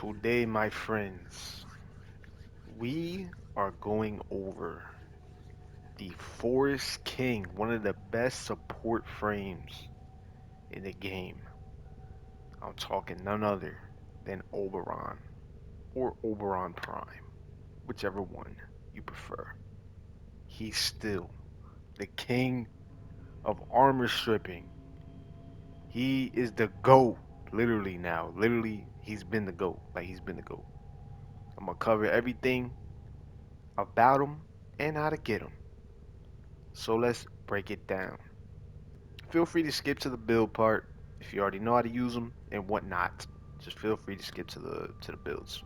Today, my friends, we are going over the Forest King, one of the best support frames in the game. I'm talking none other than Oberon or Oberon Prime, whichever one you prefer. He's still the king of armor stripping. He is the GOAT, literally now. Literally, he's been the GOAT. Like, he's been the GOAT. I'm gonna cover everything about him and how to get him. So let's break it down. Feel free to skip to the build part if you already know how to use them and whatnot. Just feel free to skip to the builds.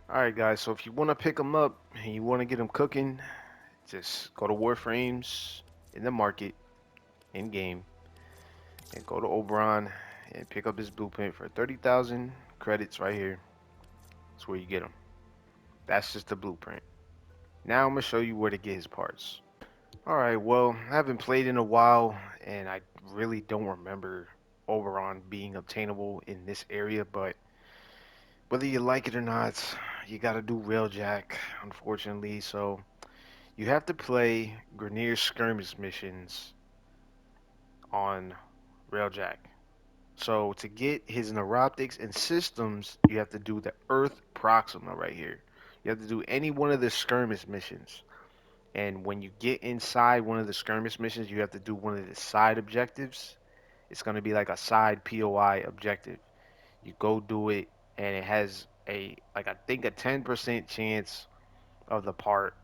All right, guys. So if you want to pick them up and you want to get them cooking, just go to Warframes in the market in game and go to Oberon and pick up this blueprint for 30,000 credits right here. That's where you get them. That's just the blueprint. Now I'm gonna show you where to get his parts. Alright, well, I haven't played in a while, and I really don't remember Oberon being obtainable in this area, but whether you like it or not, you gotta do Railjack, unfortunately, so you have to play Grineer skirmish missions on Railjack. So to get his neuroptics and systems, you have to do the Earth Proxima right here. You have to do any one of the skirmish missions. And when you get inside one of the skirmish missions, you have to do one of the side objectives. It's going to be like a side POI objective. You go do it, and it has like I think a 10% chance of the part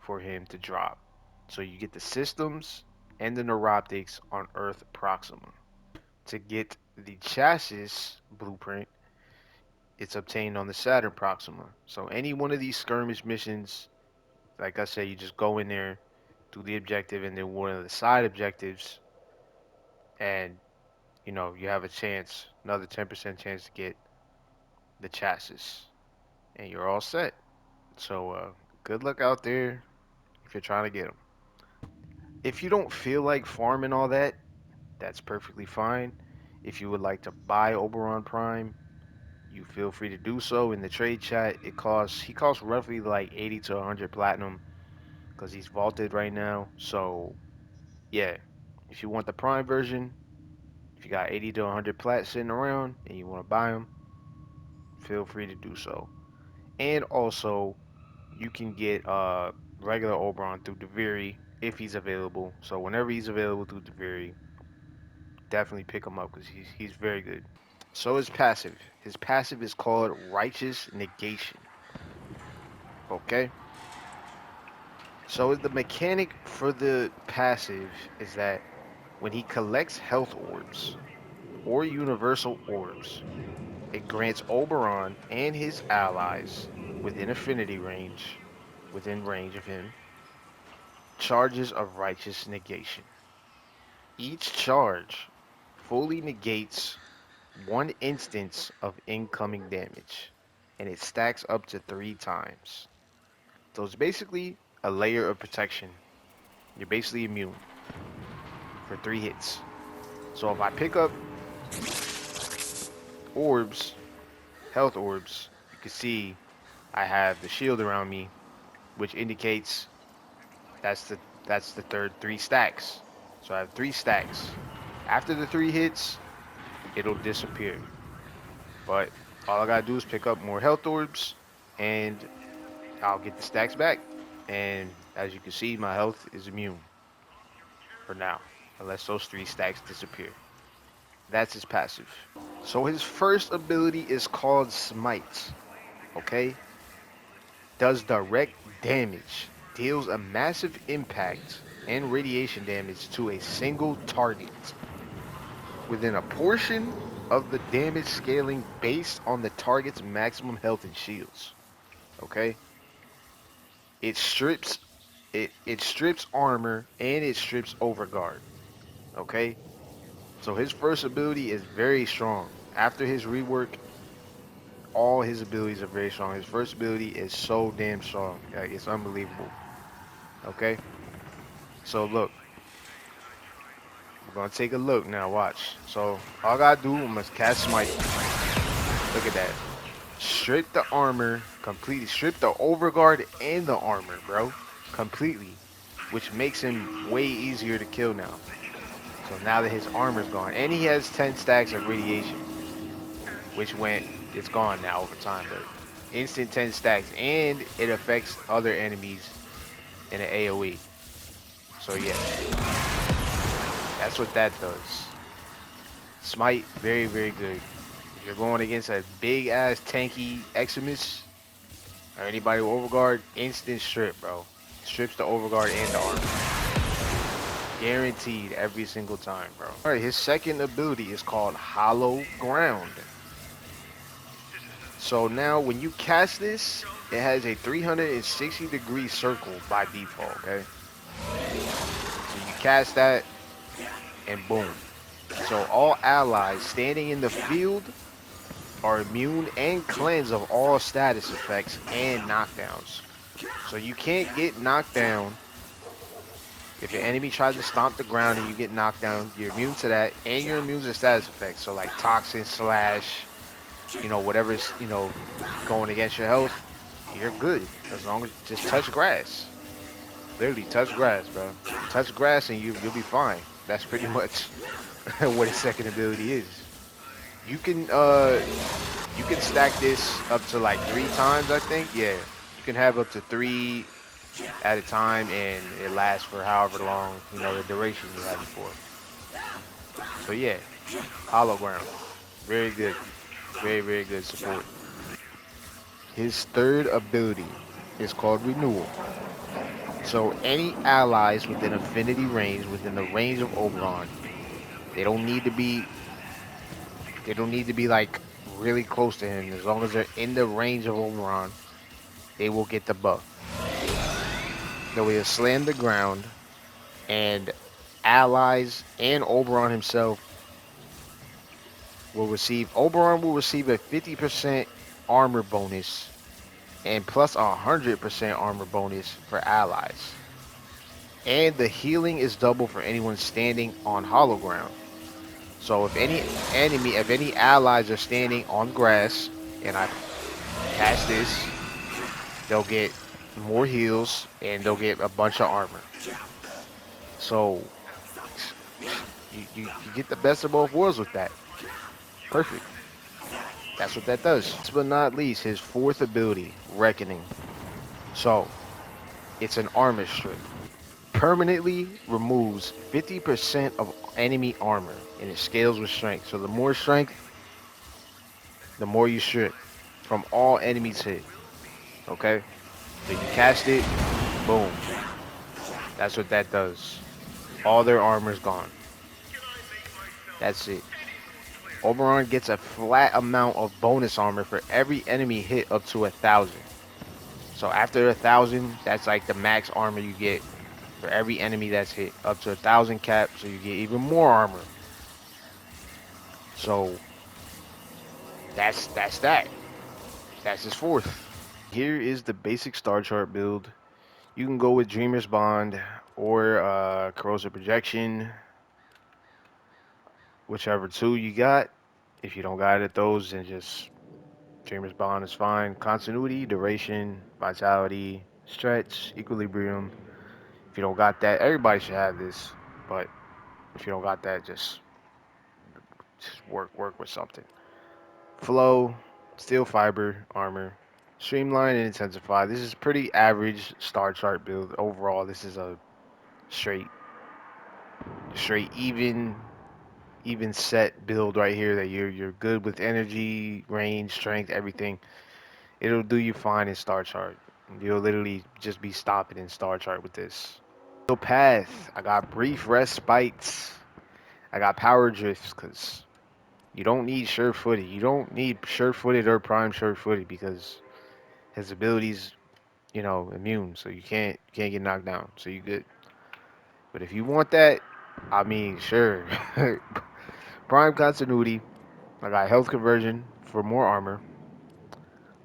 for him to drop. So you get the systems and the neuroptics on Earth Proxima. To get the chassis blueprint, it's obtained on the Saturn Proxima. So any one of these skirmish missions, like I said, you just go in there, do the objective, and then one of the side objectives, and you have a chance, another 10% chance to get the chassis, and you're all set. So good luck out there if you're trying to get them. If you don't feel like farming all that, that's perfectly fine. If you would like to buy Oberon Prime, you feel free to do so in the trade chat. He costs roughly like 80 to 100 platinum because he's vaulted right now. So yeah, if you want the Prime version, if you got 80 to 100 plat sitting around and you want to buy them, feel free to do so. And also, you can get regular Oberon through Deviri if he's available. So whenever he's available through Deviri, definitely pick him up because he's very good. So his passive. His passive is called Righteous Negation. Okay? So the mechanic for the passive is that when he collects health orbs or universal orbs, it grants Oberon and his allies within range of him, charges of righteous negation. Each charge fully negates one instance of incoming damage, and it stacks up to 3 times. So it's basically a layer of protection. You're basically immune for 3 hits. So if I pick up orbs, health orbs, you can see I have the shield around me, which indicates that's the that's the third 3 stacks. So I have 3 stacks. After the 3 hits, it'll disappear. But all I gotta do is pick up more health orbs, and I'll get the stacks back. And as you can see, my health is immune for now, unless those 3 stacks disappear. That's his passive. So his first ability is called Smite. Okay, does direct damage, deals a massive impact and radiation damage to a single target within a portion of the damage scaling based on the target's maximum health and shields. Okay? It strips it strips armor and it strips overguard. Okay? So his first ability is very strong. After his rework, all his abilities are very strong. His first ability is so damn strong. Like, it's unbelievable. Okay? So look, we're gonna take a look now. Watch. So all I gotta do, I must cast Smite. Look at that. Strip the armor completely. Strip the overguard and the armor, bro. Completely. Which makes him way easier to kill now. So now that his armor's gone. And he has 10 stacks of radiation. Which it's gone now over time. But instant 10 stacks. And it affects other enemies in an AoE. So yeah, that's what that does. Smite, very, very good. If you're going against a big ass tanky Eximus or anybody with overguard, instant strip, bro. Strips the overguard and the armor. Guaranteed every single time, bro. Alright, his second ability is called Hollow Ground. So now when you cast this, it has a 360-degree circle by default, okay? So you cast that and boom. So all allies standing in the field are immune and cleansed of all status effects and knockdowns. So you can't get knocked down. If your enemy tries to stomp the ground and you get knocked down, you're immune to that, and you're immune to status effects. So like toxin, slash, whatever's, going against your health, you're good. As long as just touch grass. Literally touch grass, bro. Touch grass and you'll be fine. That's pretty much what his second ability is. You can stack this up to like 3 times, I think. Yeah. You can have up to 3 at a time, and it lasts for however long, the duration you have it for. So yeah, Hollow Ground. Very good. Very, very good support. His third ability is called Renewal. So any allies within affinity range, within the range of Oberon, they don't need to be like really close to him. As long as they're in the range of Oberon, they will get the buff. They will slam the ground, and allies and Oberon himself Oberon will receive a 50% armor bonus and plus 100% armor bonus for allies. And the healing is double for anyone standing on hollow ground. So if any allies are standing on grass and I cast this, they'll get more heals and they'll get a bunch of armor. So you get the best of both worlds with that. Perfect. That's what that does. Last but not least, his fourth ability, Reckoning. So it's an armor strip. Permanently removes 50% of enemy armor and it scales with strength. So the more strength, the more you strip from all enemies hit. Okay? So you cast it, boom. That's what that does. All their armor's gone. That's it. Oberon gets a flat amount of bonus armor for every enemy hit up to 1,000. So after 1,000, that's like the max armor you get for every enemy that's hit. Up to 1,000 cap, so you get even more armor. So that's that. That's his fourth. Here is the basic star chart build. You can go with Dreamer's Bond or Corrosive Projection, whichever two you got. If you don't got it, those, then just Dreamer's Bond is fine. Continuity, Duration, Vitality, Stretch, Equilibrium. If you don't got that, everybody should have this. But if you don't got that, just work with something. Flow, Steel Fiber, Armor, Streamline and Intensify. This is pretty average star chart build overall. This is a straight even set build right here that you're good with energy, range, strength, everything. It'll do you fine in star chart. You'll literally just be stopping in star chart with this. Path. I got brief respites. I got power drifts because you don't need sure-footed. You don't need sure-footed or prime sure-footed because his abilities, immune, so you can't get knocked down. So you good. But if you want that, I mean, sure. Prime continuity. I got health conversion for more armor.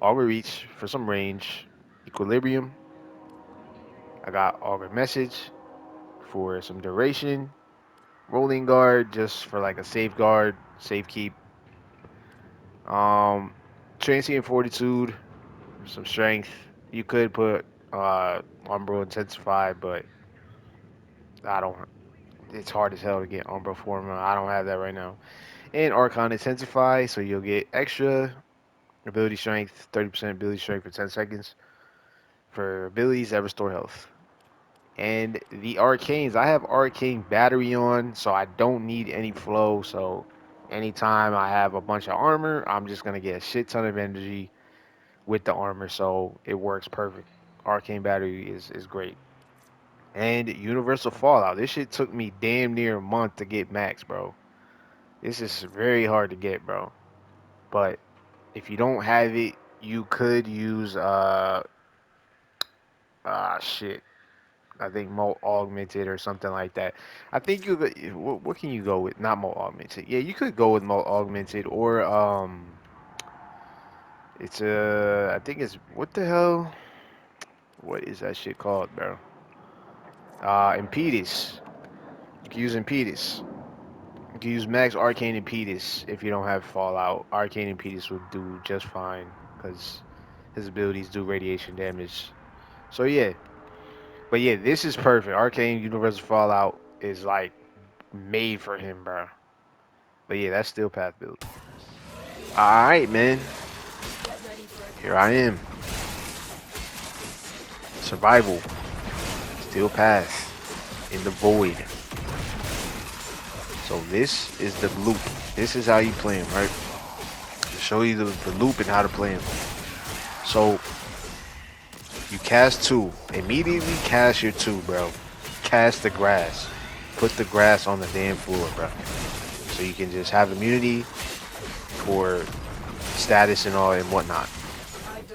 Augur reach for some range. Equilibrium. I got augur message for some duration. Rolling guard just for like a safeguard, safe keep. Um, transient fortitude, some strength. You could put Umbral Intensify, but I don't. It's hard as hell to get Umbral form. I don't have that right now. And Archon Intensify, so you'll get extra ability strength, 30% ability strength for 10 seconds for abilities that restore health. And the arcanes, I have arcane battery on, so I don't need any flow. So anytime I have a bunch of armor, I'm just gonna get a shit ton of energy with the armor, so it works perfect. Arcane battery is great. And universal fallout. This shit took me damn near a month to get max, bro. This is very hard to get, bro. But if you don't have it, you could use shit. I think Mo Augmented or something like that. I think you could. What can you go with? Not Mo Augmented. Yeah, you could go with Mo Augmented or it's I think it's what the hell? What is that shit called, bro? Impetus. You can use Impetus. You can use Max Arcane Impetus if you don't have Fallout. Arcane Impetus will do just fine because his abilities do radiation damage. So yeah, but yeah, this is perfect. Arcane Universal Fallout is like made for him, bro. But yeah, that's still path build. All right, man. Here I am. Survival. Still path in the void. So this is the loop. This is how you play him, right? To show you the loop and how to play him. So you cast 2. Immediately cast your 2, bro. Cast the grass. Put the grass on the damn floor, bro. So you can just have immunity for status and all and whatnot.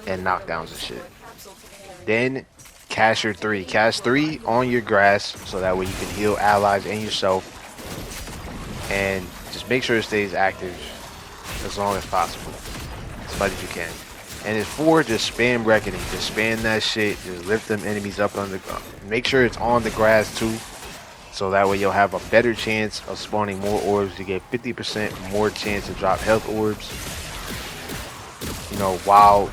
And knockdowns and shit. Then cast your 3. Cast 3 on your grass so that way you can heal allies and yourself. And just make sure it stays active as long as possible. As much as you can. And it's 4, just spam reckoning. Just spam that shit. Just lift them enemies up on the ground. Make sure it's on the grass too. So that way you'll have a better chance of spawning more orbs. You get 50% more chance to drop health orbs. You know, while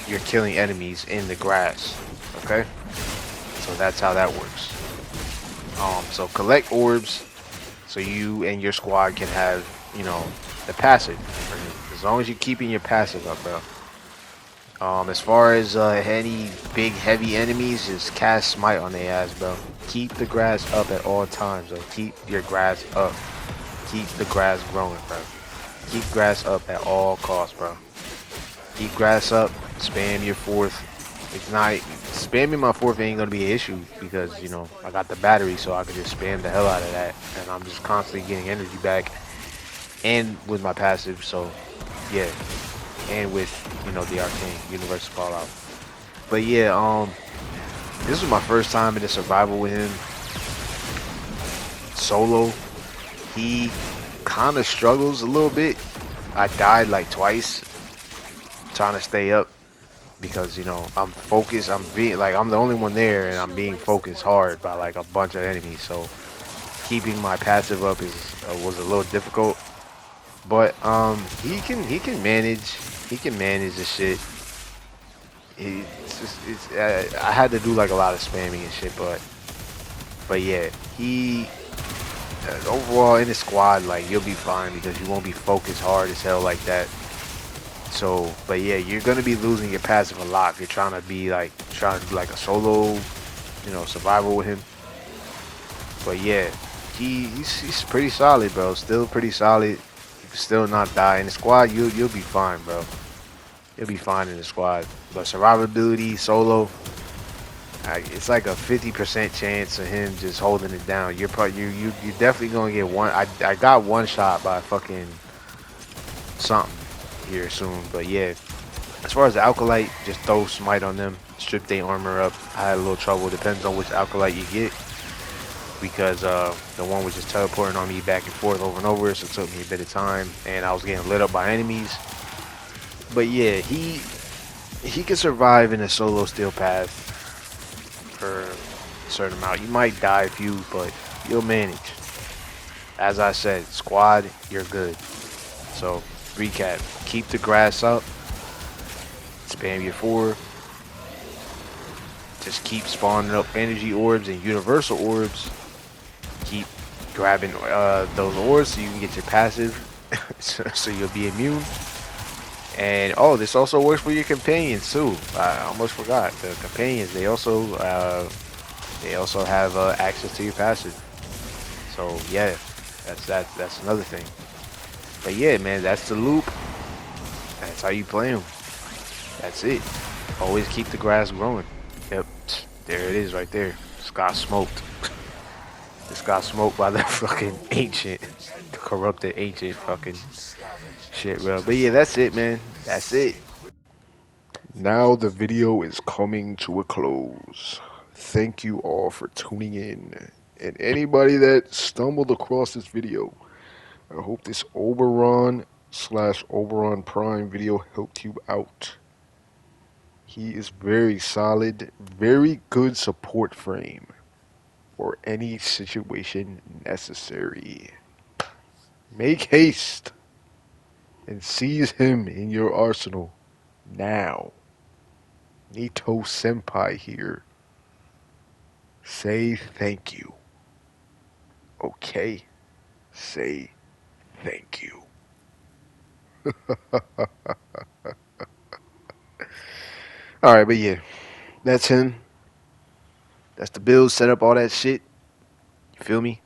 you're killing enemies in the grass. Okay? So that's how that works. So collect orbs so you and your squad can have, you know, the passive. As long as you're keeping your passive up, bro. As far as any big heavy enemies, just cast smite on their ass, bro. Keep the grass up at all times, bro. Keep your grass up. Keep the grass growing, bro. Keep grass up at all costs, bro. Keep grass up. Spam your 4th. Ignite. Spamming my 4th ain't gonna be an issue because, you know, I got the battery, so I can just spam the hell out of that. And I'm just constantly getting energy back. And with my passive, so yeah. And with, you know, the arcane universal fallout. But yeah, this was my first time in the survival with him solo. He kind of struggles a little bit. I died like twice trying to stay up because, you know, I'm focused. I'm the only one there and I'm being focused hard by like a bunch of enemies. So keeping my passive up was a little difficult. But he can manage. He can manage the shit. I had to do like a lot of spamming and shit, but yeah, he overall in the squad, like you'll be fine because you won't be focused hard as hell like that. So, but yeah, you're gonna be losing your passive a lot if you're trying to do like a solo, you know, survival with him. But yeah, he's pretty solid, bro. Still pretty solid. You can still not die in the squad. You'll be fine, bro. You'll be fine in the squad. But survivability, solo, it's like a 50% chance of him just holding it down. You're definitely gonna get one. I got one shot by fucking something here soon. But yeah, as far as the Alkalite, just throw smite on them, strip their armor up. I had a little trouble. Depends on which Alkalite you get. Because the one was just teleporting on me back and forth over and over, so it took me a bit of time, and I was getting lit up by enemies. But yeah, he can survive in a solo steel path for a certain amount. You might die a few, but you'll manage. As I said, squad, you're good. So recap: keep the grass up, Spam your 4. Just keep spawning up energy orbs and universal orbs. Keep grabbing those orbs so you can get your passive, so you'll be immune. And oh, this also works for your companions too. I almost forgot the companions. They also have access to your passive. So yeah, that's another thing. But yeah, man, that's the loop. That's how you play them. That's it. Always keep the grass growing. Yep, there it is right there. Just got smoked. Just got smoked by the fucking ancient, corrupted ancient fucking shit, bro. But yeah, that's it, man. That's it. Now the video is coming to a close. Thank you all for tuning in. And anybody that stumbled across this video, I hope this Oberon/Oberon Prime video helped you out. He is very solid, very good support frame for any situation necessary. Make haste and seize him in your arsenal now. Nito Senpai here. Say thank you. Okay? Say thank you. Alright, but yeah. That's him. That's the build, set up all that shit. You feel me?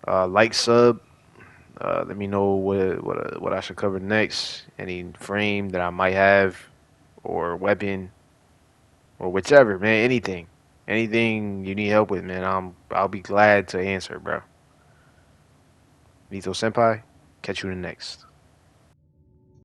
Like, sub. Let me know what I should cover next. Any frame that I might have, or weapon, or whichever, man. Anything you need help with, man. I'll be glad to answer, bro. Nito Senpai. Catch you in the next.